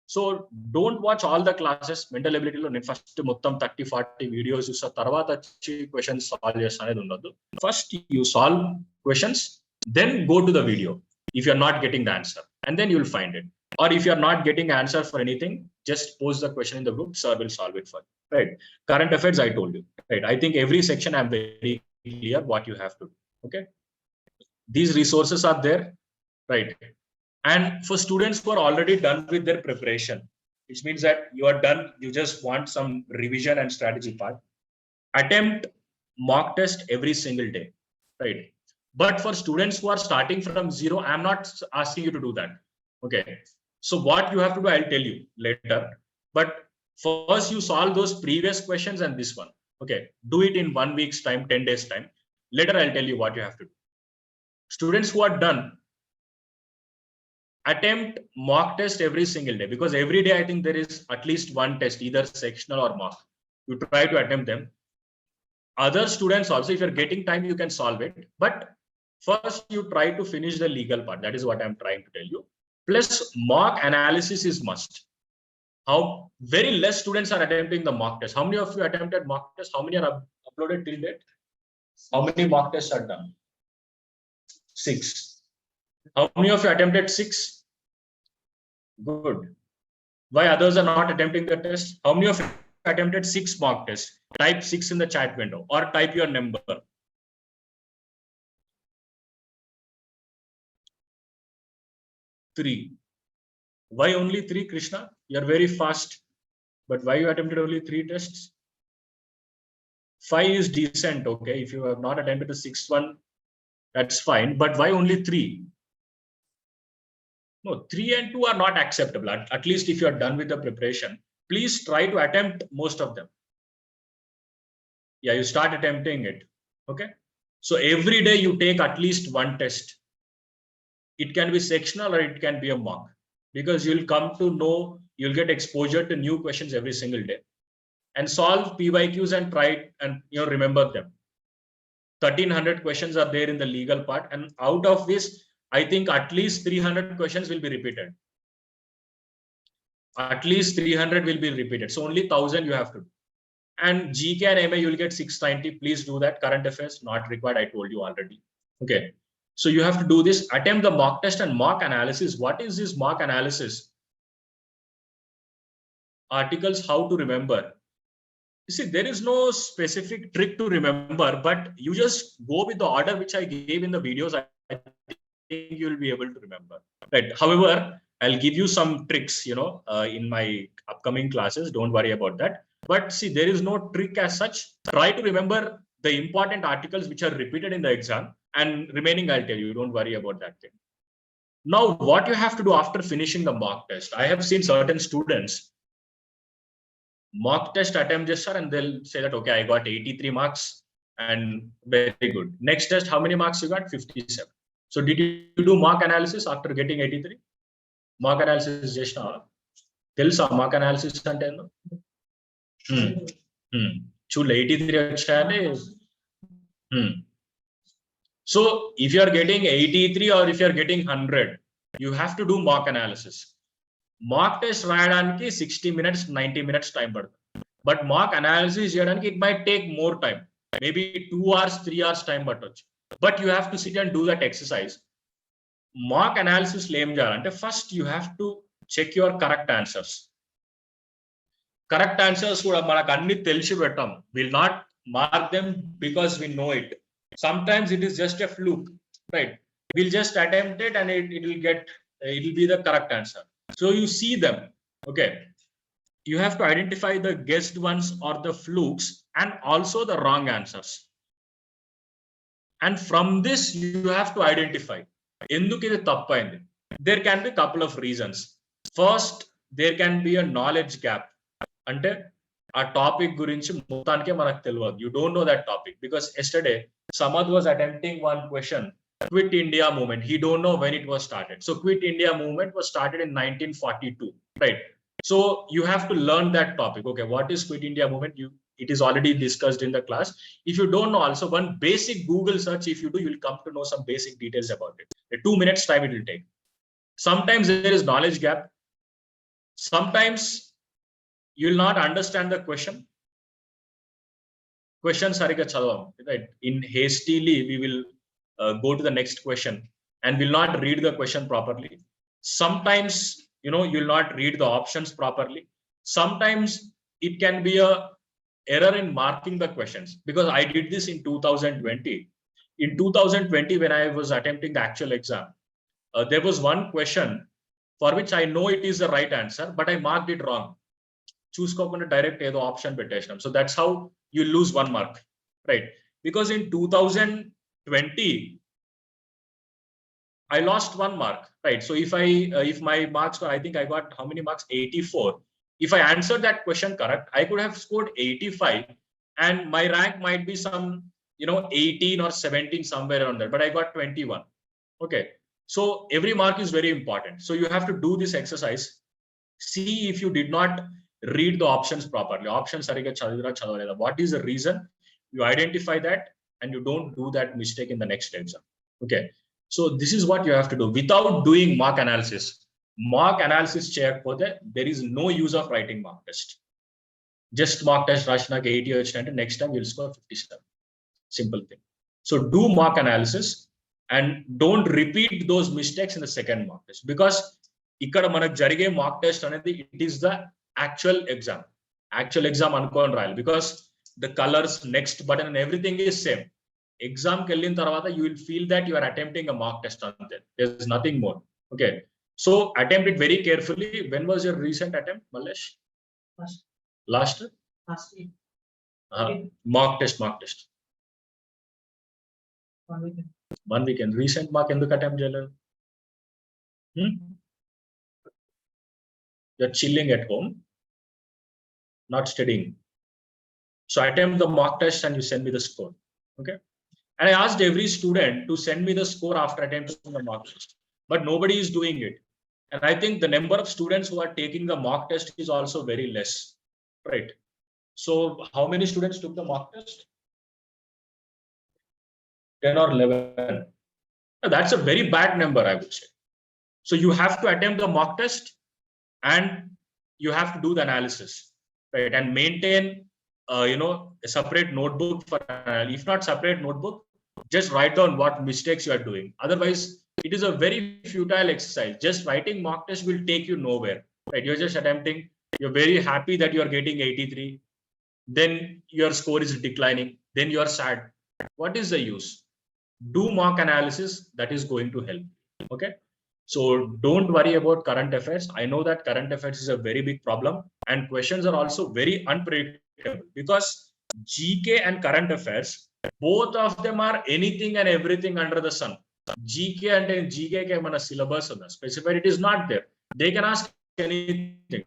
So don't watch all the classes. Mental ability lo first mottam 30-40 videos you saw tarvata questions solve chestanedi undadu. First you solve questions, then go to the video if you're not getting the answer, and then you'll find it. Or if you're not getting answer for anything, just post the question in the group, sir will solve it for you. Right. Current affairs, I told you. Right. I think every section I'm very clear what you have to do. Okay. These resources are there, right? And for students who are already done with their preparation, which means that you are done, you just want some revision and strategy part, attempt mock test every single day, right? But for students who are starting from zero, I'm not asking you to do that. Okay. So what you have to do, I'll tell you later. But first you solve those previous questions and this one. Okay. Do it in 1 week's time, 10 days time. Later, I'll tell you what you have to do. Students who are done, attempt mock test every single day because every day I think there is at least one test, either sectional or mock. You try to attempt them. Other students also, if you're getting time, you can solve it. But first, you try to finish the legal part. That is what I'm trying to tell you. Plus, mock analysis is must. How very less students are attempting the mock test. How many of you attempted mock test? How many are uploaded till date? How many mock tests are done? 6. How many of you attempted 6? Good. Why others are not attempting the test? How many of you attempted 6 mock tests? Type 6 in the chat window or type your number. 3. Why only 3, Krishna? You're very fast. But why you attempted only 3 tests? 5 is decent, okay? If you have not attempted the 6th one, that's fine. But why only 3? No, 3 and 2 are not acceptable. At least if you are done with the preparation, please try to attempt most of them. Yeah, you start attempting it. Okay. So every day you take at least 1 test. It can be sectional or it can be a mock because you'll come to know, you'll get exposure to new questions every single day and solve PYQs and try and remember them. 1300 questions are there in the legal part, and out of this, I think at least 300 questions will be repeated. At least 300 will be repeated. So only 1000 you have to do. And GK and MA, you'll get 690. Please do that. Current affairs, not required. I told you already. Okay. So you have to do this, attempt the mock test and mock analysis. What is this mock analysis? Articles, how to remember. You see, there is no specific trick to remember, but you just go with the order which I gave in the videos. I think you'll be able to remember. Right. However, I'll give you some tricks, in my upcoming classes. Don't worry about that. But see, there is no trick as such. Try to remember the important articles which are repeated in the exam, and remaining I'll tell you. Don't worry about that thing. Now, what you have to do after finishing the mock test, I have seen certain students mock test attempt this, sir, and they'll say that, okay, I got 83 marks and very good. Next test, how many marks you got? 57. So did you do mock analysis after getting 83? Mock analysis just now. Telsa mock analysis ante endo? Chule 83 vachayani. So if you are getting 83 or if you are getting 100, you have to do mock analysis. Mock test రాయడానికి 60 minutes, 90 minutes time పడుతుంది. But mock analysis చేయడానికి it might take more time. Maybe 2 hours, 3 hours time పట్టొచ్చు. But you have to sit and do that exercise. Mock analysis లో ఏం చేయాలంటే first you have to check your correct answers. Correct answers కూడా మనకు అన్ని తెలిసి పెట్టాం. Will not mark them because we know it. Sometimes it is just a fluke, right? We'll just attempt it and it will be the correct answer. So you see them, okay? You have to identify the guessed ones or the flukes and also the wrong answers. And from this, you have to identify. There can be a couple of reasons. First, there can be a knowledge gap. Ante a topic gurinchi mottanike manaku telvadu. You don't know that topic because yesterday Samad was attempting one question. Quit India movement. He don't know when it was started. So Quit India movement was started in 1942, right? So you have to learn that topic. Okay, what is Quit India movement? It is already discussed in the class. If you don't know, also one basic Google search, if you do, you'll come to know some basic details about it. 2 minutes time it will take. Sometimes there is knowledge gap. Sometimes you will not understand the question. Question sariga chadavam, right? In hastily we will go to the next question and will not read the question properly. Sometimes, you'll not read the options properly. Sometimes it can be a error in marking the questions, because I did this in 2020. In 2020, when I was attempting the actual exam, there was one question for which I know it is the right answer, but I marked it wrong. Chuskokunda direct edo option peteshnam. So that's how you lose 1 mark, right? Because in 2020, I lost 1 mark, right? So if my marks were, I think I got how many marks? 84. If I answered that question correct, I could have scored 85 and my rank might be some, 18 or 17 somewhere around there, but I got 21. Okay. So every mark is very important. So you have to do this exercise. See if you did not read the options properly. Options sariga chadivira chadavaleda. What is the reason? You identify that and you don't do that mistake in the next exam. Okay. So this is what you have to do without doing mock analysis. Mock analysis cheyakapothe there is no use of writing mock test. Just mock test rashinaka 80 vachinante next time you'll score 57. Simple thing. So do mock analysis and don't repeat those mistakes in the second mock test, because ikkada manaku jarige mock test anedi it is the actual exam అనుకోని రాయాలి, because the colors, next button and everything is same. Exam ki ellin tarvata you will feel that you are attempting a mock test ante. There's nothing more. Okay, so attempt it very carefully. When was your recent attempt, Mallesh? Last week. Mock test 1 weekend. Recent mock enduku attempt cheyaledu? You're chilling at home, not studying. So attempt the mock test and you send me the score. Okay. And I asked every student to send me the score after attempting the mock test, but nobody is doing it. And I think the number of students who are taking the mock test is also very less, right? So how many students took the mock test? 10 or 11. That's a very bad number, I would say. So you have to attempt the mock test and you have to do the analysis, right? And maintain, a separate notebook for, if not separate notebook, just write down what mistakes you are doing. Otherwise, it is a very futile exercise. Just writing mock test will take you nowhere, right? You're just attempting. You're very happy that you are getting 83. Then your score is declining. Then you are sad. What is the use? Do mock analysis. That is going to help. Okay. So don't worry about current affairs. I know that current affairs is a very big problem, and questions are also very unpredictable because GK and current affairs, both of them are anything and everything under the sun. GK and GK mana syllabus specified, it is not there. They can ask anything.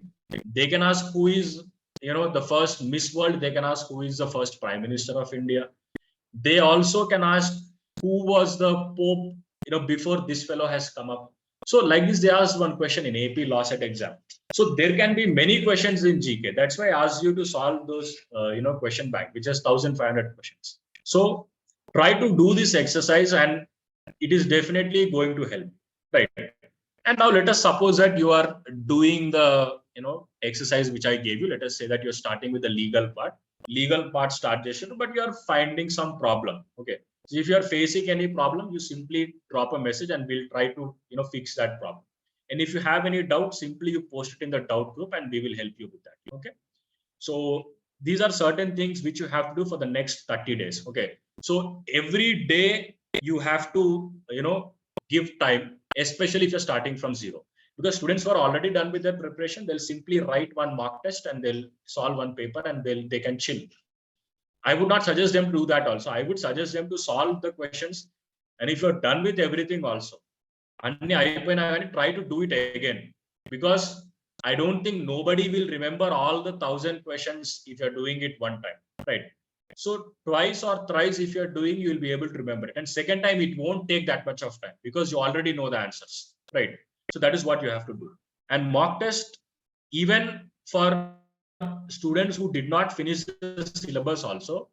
They can ask who is the first Miss World. They can ask who is the first Prime Minister of India. They also can ask who was the Pope before this fellow has come up. So like this, they asked one question in AP Lawcet exam. So there can be many questions in GK. That's why I asked you to solve those question bank, which is 1,500 questions. So try to do this exercise, and it is definitely going to help, right? And now let us suppose that you are doing the exercise which I gave you. Let us say that you're starting with the legal part start session, but you are finding some problem. Okay, so if you are facing any problem, you simply drop a message and we'll try to fix that problem. And if you have any doubt, simply you post it in the doubt group and we will help you with that. Okay, so these are certain things which you have to do for the next 30 days. Okay, so every day you have to give time, especially if you're starting from zero, because students who are already done with their preparation, they'll simply write one mock test and they'll solve one paper and they can chill. I would not suggest them to do that also. I would suggest them to solve the questions, and if you're done with everything also, try to do it again, because I don't think nobody will remember all the 1,000 questions if you're doing it one time, right? So twice or thrice if you're doing, you will be able to remember it. And second time, it won't take that much of time because you already know the answers, right? So that is what you have to do. And mock test, even for students who did not finish the syllabus also,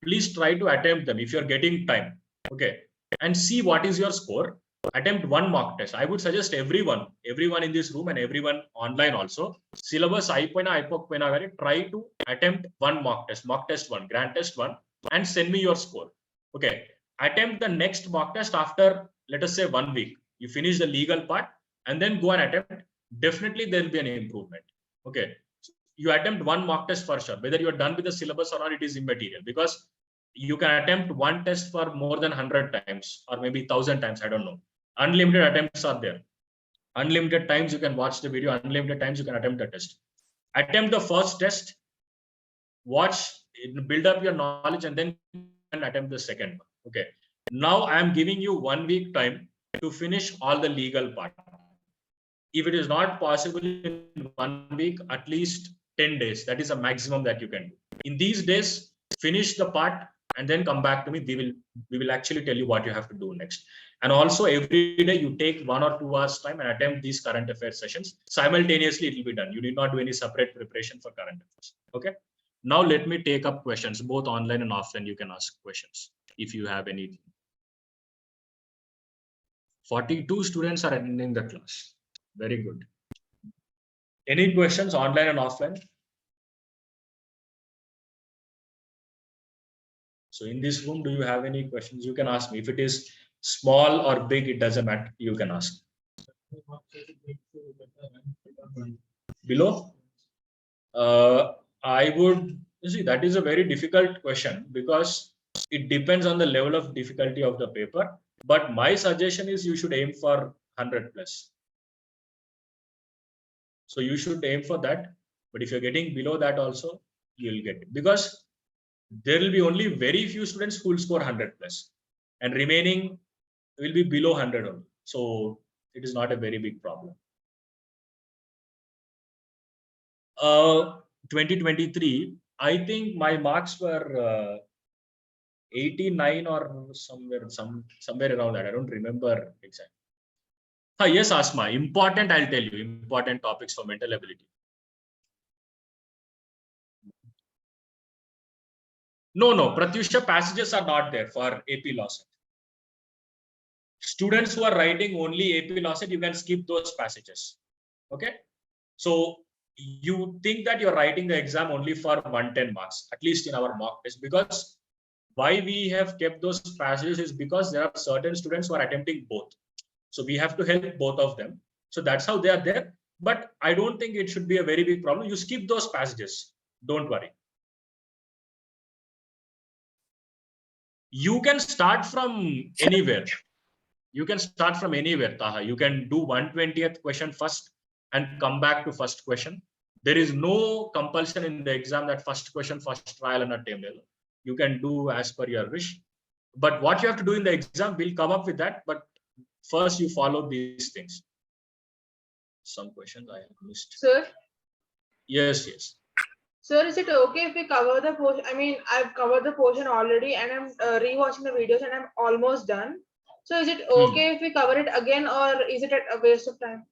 please try to attempt them if you're getting time, okay? And see what is your score. Attempt one mock test. I would suggest everyone in this room and everyone online also, syllabus try to attempt one mock test one, grand test one, and send me your score. Okay, attempt the next mock test after, let us say, 1 week. You finish the legal part and then go and attempt. Definitely there will be an improvement. Okay, you attempt one mock test for sure. Whether you're done with the syllabus or not, it is immaterial, because you can attempt one test for more than 100 times or maybe 1,000 times. I don't know. Unlimited attempts are there. Unlimited times you can watch the video. Unlimited times you can attempt the test. Attempt the first test, watch, build up your knowledge, and then attempt the second one. Okay. Now I am giving you 1 week time to finish all the legal part. If it is not possible in 1 week, at least 10 days. That is a maximum that you can do. In these days, finish the part and then come back to me. We will actually tell you what you have to do next. And also every day you take 1 or 2 hours time and attempt these current affairs sessions. Simultaneously, it will be done. You need not do any separate preparation for current affairs. Okay. Now let me take up questions, both online and offline. You can ask questions if you have anything. 42 students are attending the class. Very good. Any questions online and offline? So in this room, do you have any questions? You can ask me. If it is small or big, it doesn't matter. You can ask. Below? I would see, that is a very difficult question because it depends on the level of difficulty of the paper. But my suggestion is you should aim for 100 plus. So you should aim for that. But if you're getting below that also, you'll get it, because there will be only very few students who will score 100 plus, and remaining will be below 100 only. So it is not a very big problem. 2023, I think my marks were 89 or somewhere around that. I don't remember exactly. Yes, Asma. Important, I'll tell you. Important topics for mental ability. No, Pratyusha, passages are not there for AP Lawcet. Students who are writing only AP Lawcet, you can skip those passages. Okay. So you think that you're writing the exam only for 110 marks, at least in our mock test, because Why we have kept those passages is because there are certain students who are attempting both. So we have to help both of them. So that's how they are there. But I don't think it should be a very big problem. You skip those passages. Don't worry. You can start from anywhere. You can start from anywhere, Taha. You can do 120th question first and come back to first question. There is no compulsion in the exam that first question, first trial and a table. You can do as per your wish. But what you have to do in the exam, we'll come up with that. But first you follow these things. Some questions I have missed. Sir? Yes, yes. Sir, is it okay if we cover the portion? I mean, I've covered the portion already and I'm rewatching the videos and I'm almost done. So is it okay if we cover it again or is it a waste of time?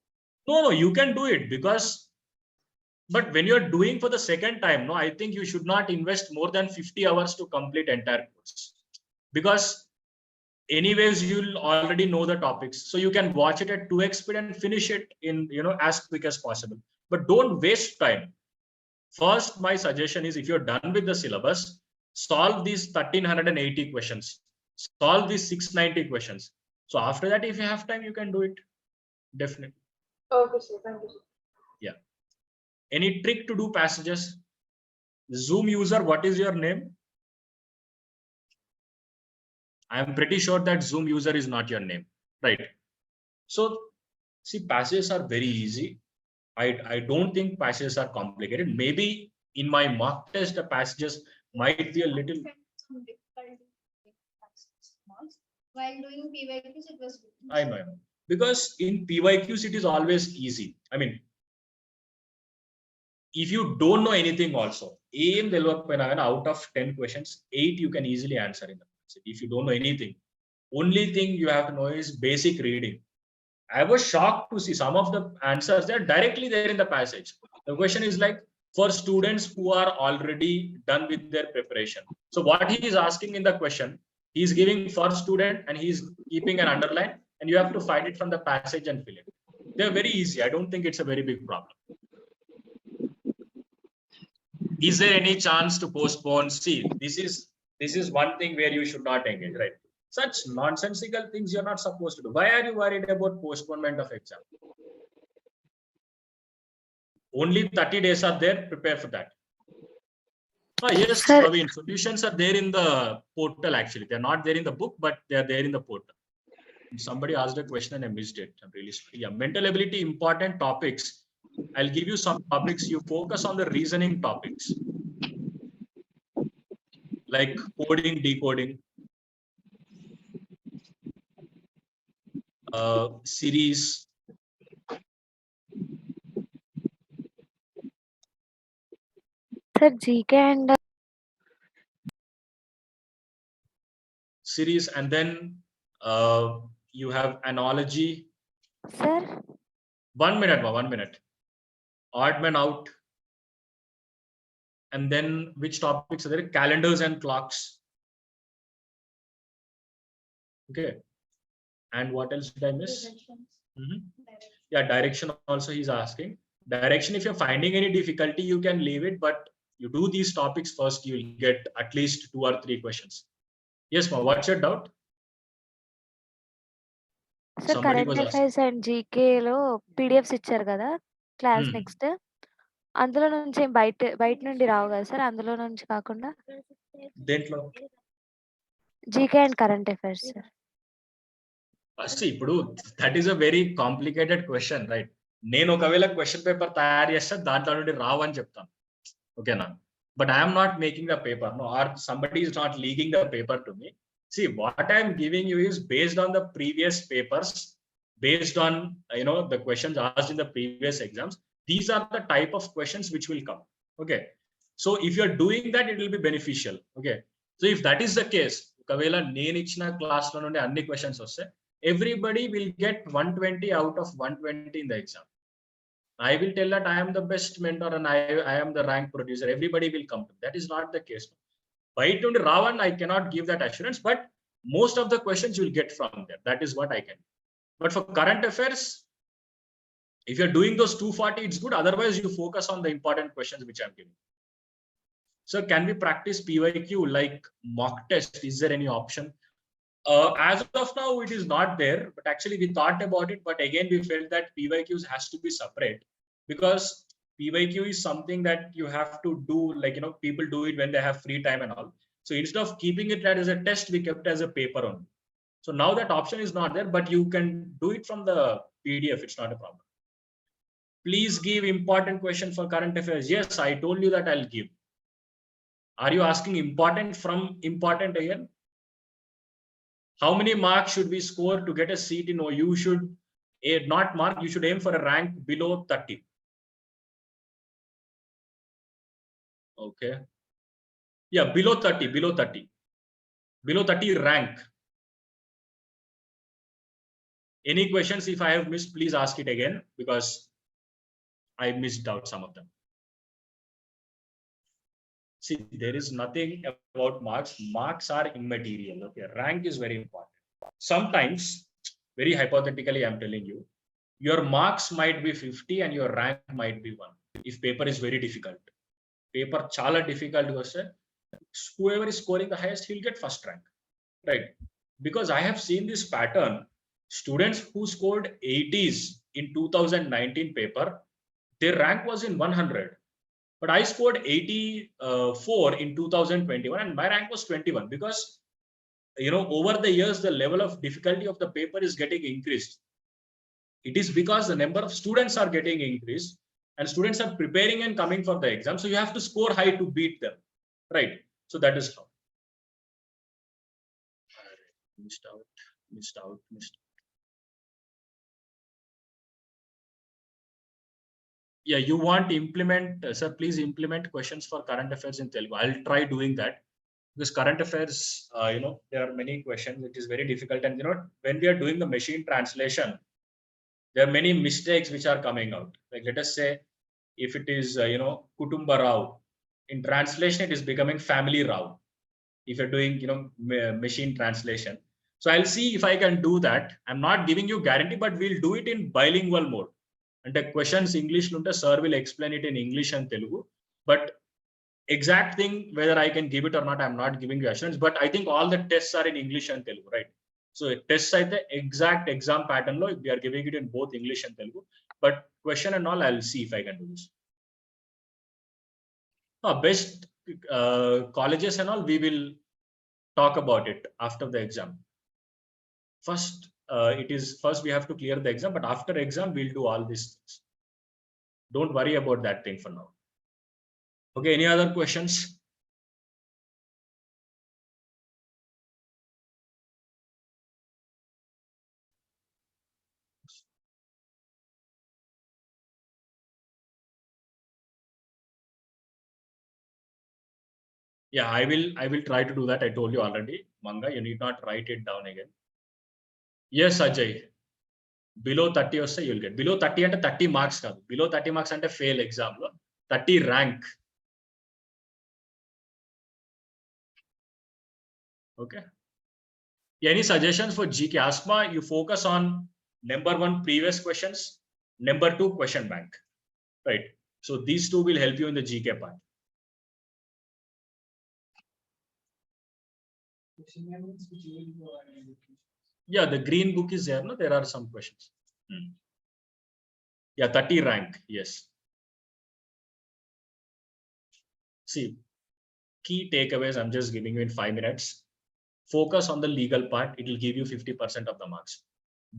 No, you can do it because, but when you're doing for the second time, no, I think you should not invest more than 50 hours to complete entire course. Because anyways, you'll already know the topics. So you can watch it at 2x speed and finish it in, as quick as possible. But don't waste time. First, my suggestion is if you're done with the syllabus, solve these 1380 questions, solve these 690 questions. So after that, if you have time, you can do it. Definitely. Okay, sir. Thank you, sir. Yeah. Any trick to do passages? Zoom user, what is your name? I am pretty sure that Zoom user is not your name, right? So see, passages are very easy. I don't think passages are complicated. Maybe in my mock test, the passages might be a little. While doing PYQs, it was. I know. Because in PYQs, it is always easy. I mean, if you don't know anything also, out of 10 questions, 8 you can easily answer in the passage. If you don't know anything, only thing you have to know is basic reading. I was shocked to see some of the answers, they're directly there in the passage. The question is like for students who are already done with their preparation. So what he is asking in the question, he's giving for student and he's keeping an underline and you have to find it from the passage and fill it. They're very easy. I don't think it's a very big problem. Is there any chance to postpone? See, this is one thing where you should not engage, right? Such nonsensical things you're not supposed to do. Why are you worried about postponement of exam? Only 30 days are there. Prepare for that. Yes, Praveen, solutions are there in the portal actually. They're not there in the book, but they're there in the portal. Somebody asked a question and I missed it. I'm really sorry. Yeah, mental ability, important topics. I'll give you some topics. You focus on the reasoning topics. Like coding, decoding. Series. Sir, GK and series, and then you have analogy. Sir? 1 minute, 1 minute. Odd man out. And then which topics are there? Calendars and clocks. Okay. And what else did I miss? Yeah, direction also he's asking. Direction, if you're finding any difficulty, you can leave it, but you do these topics first, you'll get at least 2 or 3 questions. Yes, ma, what's your doubt? Sir, current affairs and GK లో PDFs ఇచ్చారు కదా class next అందులో నుంచి బయట నుండి రావు కదా sir అందులో నుంచి కాకుండా దేంట్లో GK and current affairs sir See, ఇప్పుడు that is a very complicated question, right? నేను ఒకవేళ క్వశ్చన్ పేపర్ తయారు చేస్తే దాంట్లో నుండి రావని చెప్తాను ఓకేనా but I'm not making the paper no or somebody is not leaking the paper to me see what I am giving you is based on the previous papers, based on the questions asked in the previous exams. These are the type of questions which will come. Okay, so if you're doing that, it will be beneficial. Okay, so if that is the case, ఒకవేళ నేను ఇచ్చిన class లో నుండి అన్ని questions వస్తే everybody will get 120 out of 120 in the exam. I will tell that I am the best mentor and I am the rank producer. Everybody will come to. That is not the case. Bite on Ravan, I cannot give that assurance, but most of the questions you will get from there. That is what I can. But for current affairs, if you're doing those 240, it's good. Otherwise, you focus on the important questions which I'm giving. So can we practice PYQ like mock test? Is there any option? As of now, it is not there, but actually we thought about it. But again, we felt that PYQs has to be separate, because PYQ is something that you have to do, like, people do it when they have free time and all. So instead of keeping it as a test, we kept as a paper only. So now that option is not there, but you can do it from the PDF. It's not a problem. Please give important question for current affairs. Yes, I told you that I'll give. Are you asking important from important again? How many marks should we score to get a seat in? You should not mark, you should aim for a rank below 30. Okay. Yeah, below 30, below 30. Below 30 rank. Any questions? If I have missed, please ask it again, because I missed out some of them. See, there is nothing about marks. Marks are immaterial. Okay, rank is very important. Sometimes, very hypothetically, I'm telling you, your marks might be 50 and your rank might be 1. If paper is very difficult, paper chala difficult question, whoever is scoring the highest, he'll get first rank, right? Because I have seen this pattern. Students who scored 80s in 2019 paper, their rank was in 100. But I scored 84 in 2021 and my rank was 21, because over the years the level of difficulty of the paper is getting increased. It is because the number of students are getting increased and students are preparing and coming for the exam. So you have to score high to beat them, right? So that is how. Missed out. Yeah, you want to implement, sir, please implement questions for current affairs in Telugu. I'll try doing that, because current affairs, there are many questions. It is very difficult. And, when we are doing the machine translation, there are many mistakes which are coming out. Like, let us say, if it is, Kutumba Rao, in translation, it is becoming family Rao. If you're doing, machine translation. So I'll see if I can do that. I'm not giving you guarantee, but we'll do it in bilingual mode. And the questions English lunta, sir will explain it in English and Telugu. But exact thing, whether I can give it or not, I'm not giving you assurance. But I think all the tests are in English and Telugu, right? So tests are the exact exam pattern lo, we are giving it in both English and Telugu. But question and all, I'll see if I can do this. Best colleges and all, we will talk about it after the exam. First, we have to clear the exam, but after exam, we'll do all these things. Don't worry about that thing for now. Okay, any other questions? Yeah, I will try to do that. I told you already. Manga, you need not write it down again. Yes, Ajay. Below 30 or say you'll get. Below 30 and 30 marks. Below 30 marks and a fail exam. 30 rank. Okay. Any suggestions for GK? Asma, you focus on number 1 previous questions, number 2 question bank, right? So these two will help you in the GK part. Yeah, the green book is there. No, there are some questions. Yeah, 30 rank. Yes. See, key takeaways. I'm just giving you in 5 minutes. Focus on the legal part. It will give you 50% of the marks.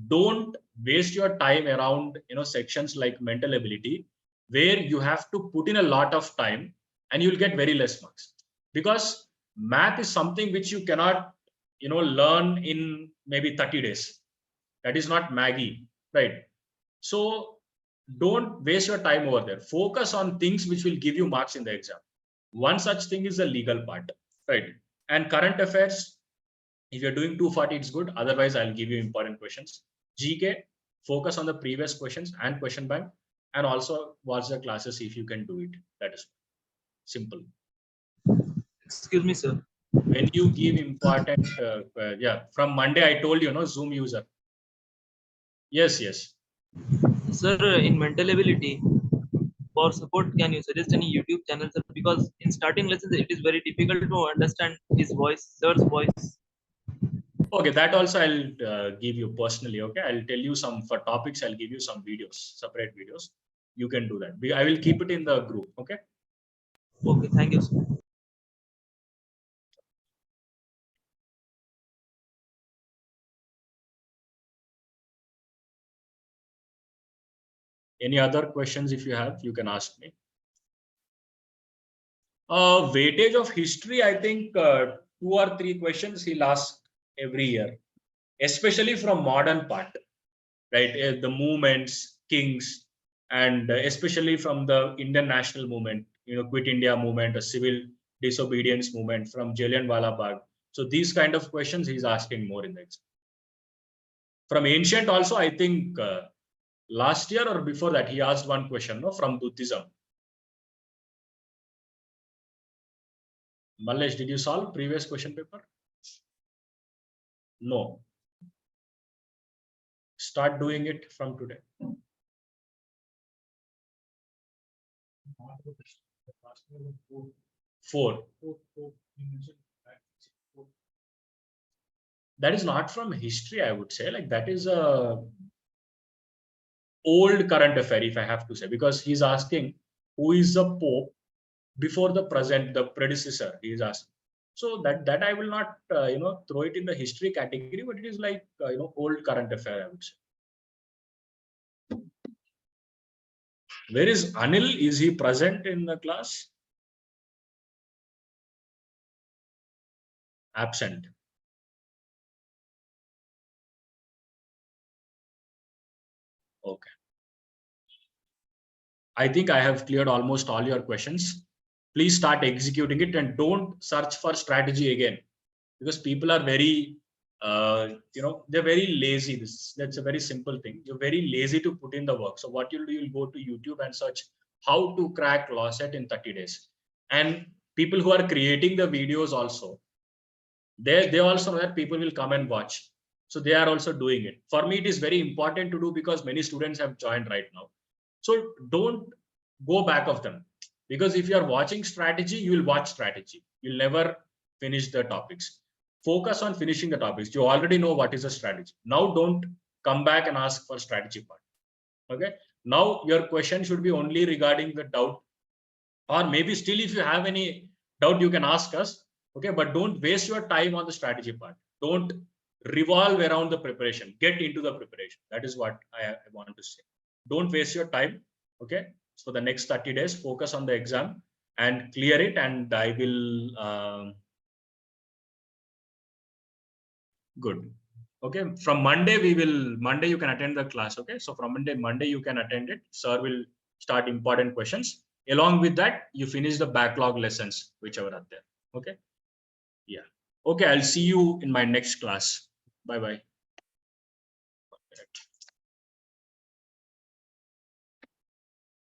Don't waste your time around sections like mental ability, where you have to put in a lot of time and you'll get very less marks, because math is something which you cannot learn in maybe 30 days. That is not Maggie, right? So don't waste your time over there. Focus on things which will give you marks in the exam. One such thing is the legal part, right? And current affairs, if you're doing 240, it's good. Otherwise, I'll give you important questions. GK, focus on the previous questions and question bank, and also watch the classes if you can do it. That is simple. Excuse me, sir. When you give important, from Monday, I told you, Zoom user. Yes. Sir, in mental ability, for support, can you suggest any YouTube channels? Because in starting lessons, it is very difficult to understand his voice, sir's voice. Okay, that also I'll give you personally. Okay, I'll tell you some for topics. I'll give you some videos, separate videos. You can do that. I will keep it in the group. Okay. Okay, thank you, sir. Any other questions? If you have, you can ask me. Weightage of history, I think 2 or 3 questions he'll ask every year, especially from modern part, right? The movements, kings, and especially from the Indian national movement, Quit India movement, a civil disobedience movement from Jallianwala Bagh. So these kind of questions he's asking more in the exam. From ancient also, I think last year or before that, he asked one question, no, from Buddhism. Mallesh, did you solve previous question paper? No. Start doing it from today. Four. That is not from history, I would say. Like that is a old current affair, if I have to say, because he's asking who is the Pope before the present, the predecessor. He is asking. So that I will not throw it in the history category, but it is like old current affair, I would say. Where is Anil? Is he present in the class? Absent. Okay. I think I have cleared almost all your questions. Please start executing it and don't search for strategy again, because people are very, they're very lazy. That's a very simple thing. You're very lazy to put in the work. So what you'll do, you'll go to YouTube and search how to crack Lawcet in 30 days. And people who are creating the videos also, they also know that people will come and watch. So they are also doing it. For me, it is very important to do because many students have joined right now. So don't go back of them, because if you are watching strategy, you will watch strategy. You'll never finish the topics. Focus on finishing the topics. You already know what is a strategy. Now don't come back and ask for strategy part. Okay. Now your question should be only regarding the doubt, or maybe still if you have any doubt, you can ask us. Okay. But don't waste your time on the strategy part. Don't revolve around the preparation. Get into the preparation. That is what I want to say. Don't waste your time. Okay. So the next 30 days, focus on the exam and clear it. And I will, good. Okay. From Monday, Monday you can attend the class. Okay. So from Monday you can attend it. Sir will start important questions. Along with that, you finish the backlog lessons, whichever are there. Okay. Yeah. Okay. I'll see you in my next class. Bye-bye.